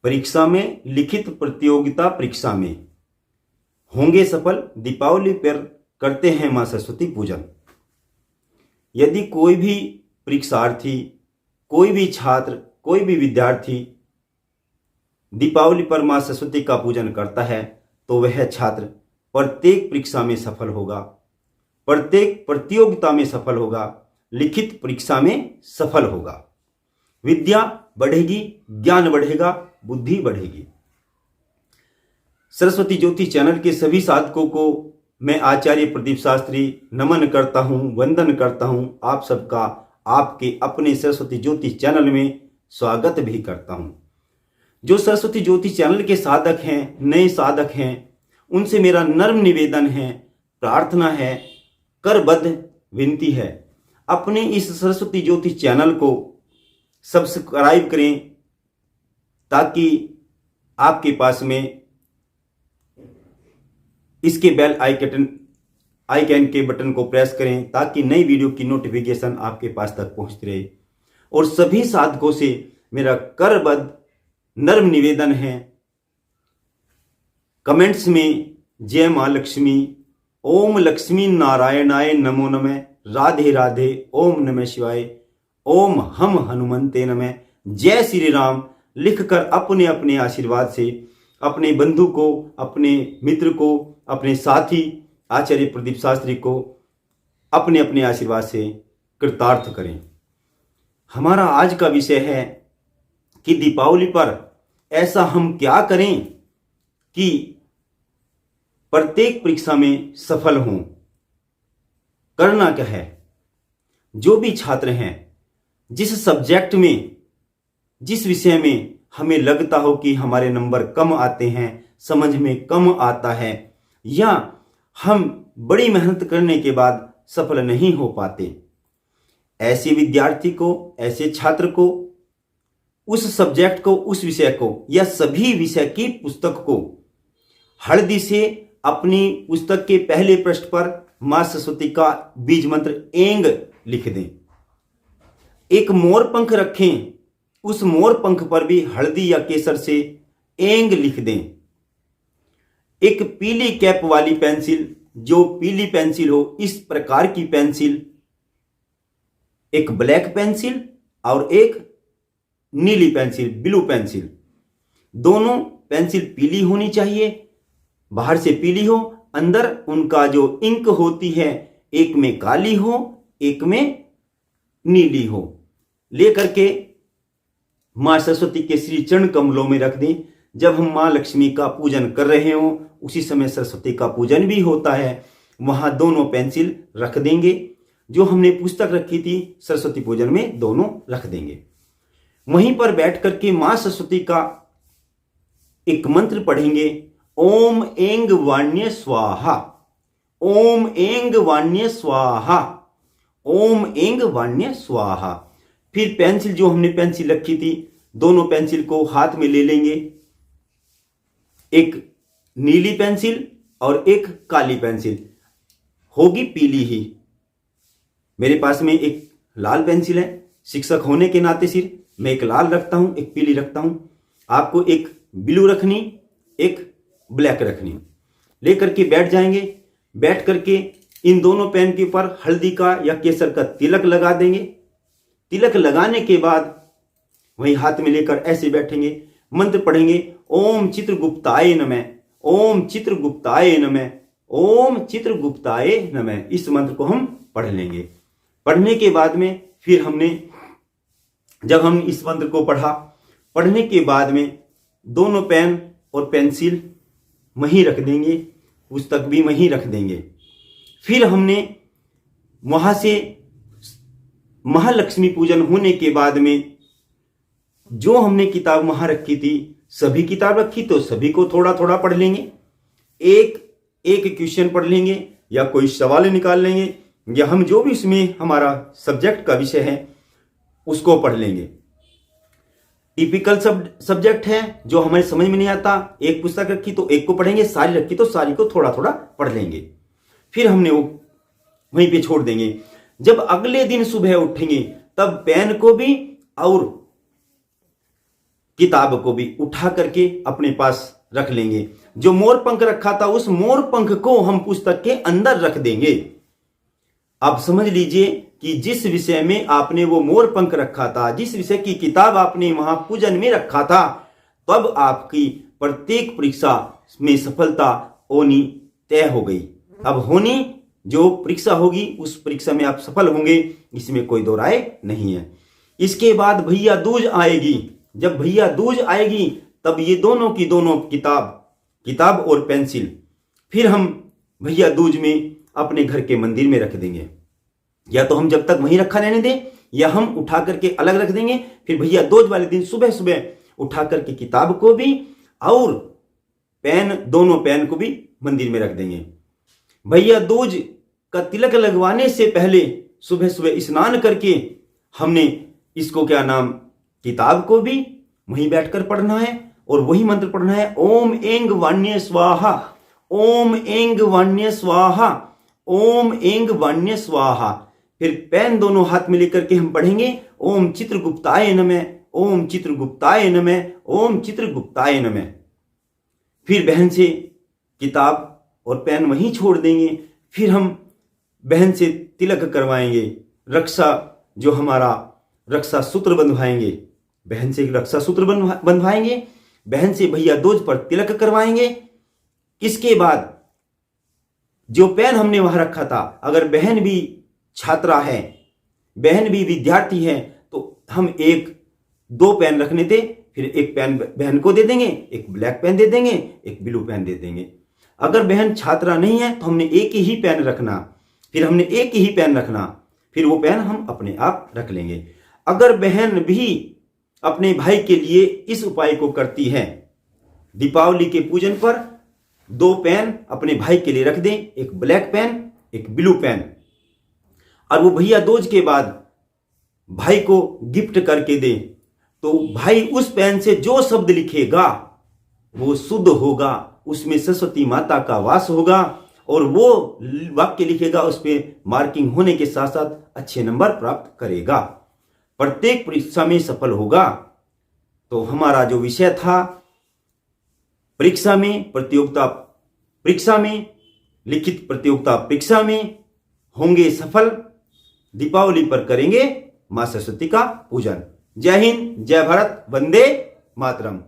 परीक्षा में, लिखित प्रतियोगिता परीक्षा में होंगे सफल, दीपावली पर करते हैं मां सरस्वती पूजन। यदि कोई भी परीक्षार्थी, कोई भी छात्र, कोई भी विद्यार्थी दीपावली पर मां सरस्वती का पूजन करता है तो वह छात्र प्रत्येक परीक्षा में सफल होगा, प्रत्येक प्रतियोगिता में सफल होगा, लिखित परीक्षा में सफल होगा। विद्या बढ़ेगी, ज्ञान बढ़ेगा, बुद्धि बढ़ेगी। सरस्वती ज्योति चैनल के सभी साधकों को मैं आचार्य प्रदीप शास्त्री नमन करता हूं, वंदन करता हूं। आप सबका आपके अपने सरस्वती ज्योति चैनल में स्वागत भी करता हूं। जो सरस्वती ज्योति चैनल के साधक हैं, नए साधक हैं, उनसे मेरा नर्म निवेदन है, प्रार्थना है, करबद्ध विनती है, अपने इस सरस्वती ज्योति चैनल को सब्सक्राइब करें ताकि आपके पास में इसके बेल आइकन के बटन को प्रेस करें ताकि नई वीडियो की नोटिफिकेशन आपके पास तक पहुंचती रहे। और सभी साधकों से मेरा करबद्ध नर्म निवेदन है, कमेंट्स में जय मां लक्ष्मी, ओम लक्ष्मी नारायणाय नमो नमः, राधे राधे, ओम नमः शिवाय, ओम हम हनुमंते नमः, जय श्री राम लिखकर अपने अपने आशीर्वाद से अपने बंधु को, अपने मित्र को, अपने साथी आचार्य प्रदीप शास्त्री को अपने अपने आशीर्वाद से कृतार्थ करें। हमारा आज का विषय है कि दीपावली पर ऐसा हम क्या करें कि प्रत्येक परीक्षा में सफल हों। करना क्या है? जो भी छात्र हैं, जिस सब्जेक्ट में, जिस विषय में हमें लगता हो कि हमारे नंबर कम आते हैं, समझ में कम आता है, या हम बड़ी मेहनत करने के बाद सफल नहीं हो पाते, ऐसे विद्यार्थी को, ऐसे छात्र को उस सब्जेक्ट को, उस विषय को या सभी विषय की पुस्तक को हल्दी से अपनी पुस्तक के पहले पृष्ठ पर मां सरस्वती का बीज मंत्र एंग लिख दें। एक मोर पंख रखें, उस मोर पंख पर भी हल्दी या केसर से एंग लिख दें। एक पीली कैप वाली पेंसिल, जो पीली पेंसिल हो, इस प्रकार की पेंसिल, एक ब्लैक पेंसिल और एक नीली पेंसिल, ब्लू पेंसिल, दोनों पेंसिल पीली होनी चाहिए, बाहर से पीली हो, अंदर उनका जो इंक होती है एक में काली हो, एक में नीली हो, लेकर के मां सरस्वती के श्री चरण कमलों में रख दें। जब हम मां लक्ष्मी का पूजन कर रहे हों, उसी समय सरस्वती का पूजन भी होता है, वहां दोनों पेंसिल रख देंगे। जो हमने पुस्तक रखी थी सरस्वती पूजन में, दोनों रख देंगे। वहीं पर बैठ करके मां सरस्वती का एक मंत्र पढ़ेंगे, ओम एंग वाण्य स्वाहा, ओम एंग वाण्य स्वाहा, ओम एंग वाण्य स्वाहा। फिर पेंसिल, जो हमने पेंसिल रखी थी, दोनों पेंसिल को हाथ में ले लेंगे, एक नीली पेंसिल और एक काली पेंसिल, होगी पीली ही। मेरे पास में एक लाल पेंसिल है, शिक्षक होने के नाते सिर्फ मैं एक लाल रखता हूं, एक पीली रखता हूं। आपको एक ब्लू रखनी, एक ब्लैक रखनी। लेकर के बैठ जाएंगे। बैठ करके इन दोनों पेन के ऊपर हल्दी का या केसर का तिलक लगा देंगे। तिलक लगाने के बाद वही हाथ में लेकर ऐसे बैठेंगे, मंत्र पढ़ेंगे, ओम चित्रगुप्ताय नमः, ओम चित्रगुप्ताय नमः, ओम चित्रगुप्ताय नमः। इस मंत्र को हम पढ़ लेंगे। पढ़ने के बाद में फिर हमने, जब हम इस मंत्र को पढ़ने के बाद में दोनों पेन और पेंसिल वहीं रख देंगे, पुस्तक भी वहीं रख देंगे। फिर हमने वहां से महालक्ष्मी पूजन होने के बाद में जो हमने किताब वहां रखी थी, सभी किताब रखी तो सभी को थोड़ा थोड़ा पढ़ लेंगे। एक एक क्वेश्चन पढ़ लेंगे या कोई सवाल निकाल लेंगे, या हम जो भी इसमें हमारा सब्जेक्ट का विषय है उसको पढ़ लेंगे। टिपिकल सब्जेक्ट है जो हमें समझ में नहीं आता, एक पुस्तक रखी तो एक को पढ़ेंगे, सारी रखी तो सारी को थोड़ा थोड़ा पढ़ लेंगे। फिर हमने वो वहीं पे छोड़ देंगे। जब अगले दिन सुबह उठेंगे तब पेन को भी और किताब को भी उठा करके अपने पास रख लेंगे। जो मोर पंख रखा था उस मोर पंख को हम पुस्तक के अंदर रख देंगे। आप समझ लीजिए कि जिस विषय में आपने वो मोर पंख रखा था, जिस विषय की किताब आपने वहां पूजन में रखा था, तब आपकी प्रत्येक परीक्षा में सफलता होनी तय हो गई। अब होनी जो परीक्षा होगी उस परीक्षा में आप सफल होंगे, इसमें कोई दो राय नहीं है। इसके बाद भैया दूज आएगी। जब भैया दूज आएगी तब ये दोनों की दोनों किताब और पेंसिल फिर हम भैया दूज में अपने घर के मंदिर में रख देंगे। या तो हम जब तक वहीं रखा रहने दें या हम उठा करके अलग रख देंगे। फिर भैया दूज वाले दिन सुबह सुबह उठा करके किताब को भी और दोनों पेन को भी मंदिर में रख देंगे। भैया दूज का तिलक लगवाने से पहले सुबह सुबह स्नान करके हमने इसको किताब को भी वहीं बैठकर पढ़ना है और वही मंत्र पढ़ना है, ओम ऐंग वाण्य स्वाहा, ओम ऐंग वाण्य स्वाहा, ओम ऐंग वाण्य स्वाहा। फिर पेन दोनों हाथ में लेकर के हम पढ़ेंगे, ओम चित्रगुप्ताय नमः, ओम चित्रगुप्ताय नमः, ओम चित्रगुप्ताय नमः। फिर बहन से किताब और पेन वहीं छोड़ देंगे। फिर हम बहन से तिलक करवाएंगे, जो हमारा रक्षा सूत्र बंधवाएंगे, बहन से रक्षा सूत्र बंधवाएंगे, बहन से भैया दूज पर तिलक करवाएंगे। इसके बाद जो पेन हमने वहां रखा था, अगर बहन भी छात्रा है, बहन भी विद्यार्थी है, तो हम 1-2 पेन रखने थे। फिर एक पेन बहन को दे देंगे, एक ब्लैक पेन दे देंगे, एक ब्लू पेन दे देंगे। अगर बहन छात्रा नहीं है तो हमने एक ही पेन रखना, फिर वो पेन हम अपने आप रख लेंगे। अगर बहन भी अपने भाई के लिए इस उपाय को करती है, दीपावली के पूजन पर 2 पेन अपने भाई के लिए रख दें, एक ब्लैक पेन, एक ब्लू पेन, और वो भैया दूज के बाद भाई को गिफ्ट करके दे, तो भाई उस पेन से जो शब्द लिखेगा वो शुद्ध होगा, उसमें सरस्वती माता का वास होगा और वो वाक्य लिखेगा, उस पर मार्किंग होने के साथ साथ अच्छे नंबर प्राप्त करेगा, प्रत्येक परीक्षा में सफल होगा। तो हमारा जो विषय था लिखित प्रतियोगिता परीक्षा में होंगे सफल, दीपावली पर करेंगे मां सरस्वती का पूजन। जय हिंद, जय भारत, वंदे मातरम।